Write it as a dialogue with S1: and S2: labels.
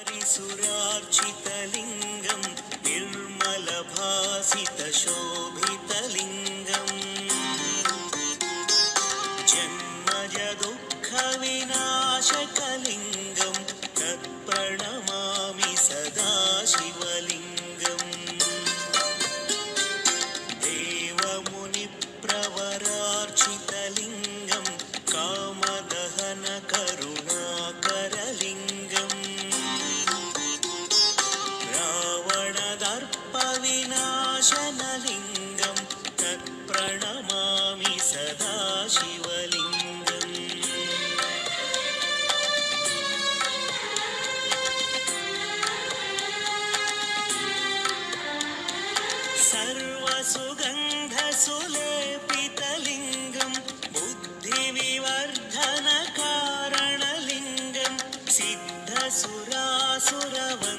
S1: सुरार्चितलिङ्गं निर्मलभासितशोभितलिङ्गम् जन्मजदुःखविनाशकलिङ्गं तत्प्रणमामि सदा शिवलिङ्गम् देवमुनिप्रवरार्चितलिङ्गं कामदहनकरुणाकरलिङ्गम् रावणदर्पविनाशनलिङ्गं तत्प्रणमामि सदा शिवलिङ्गम् सर्वसुगन्धसुलेपितलिङ्गं बुद्धिविवर्धनकारणलिङ्गं सिद्धसुरासुरवन्द्यलिङ्गम्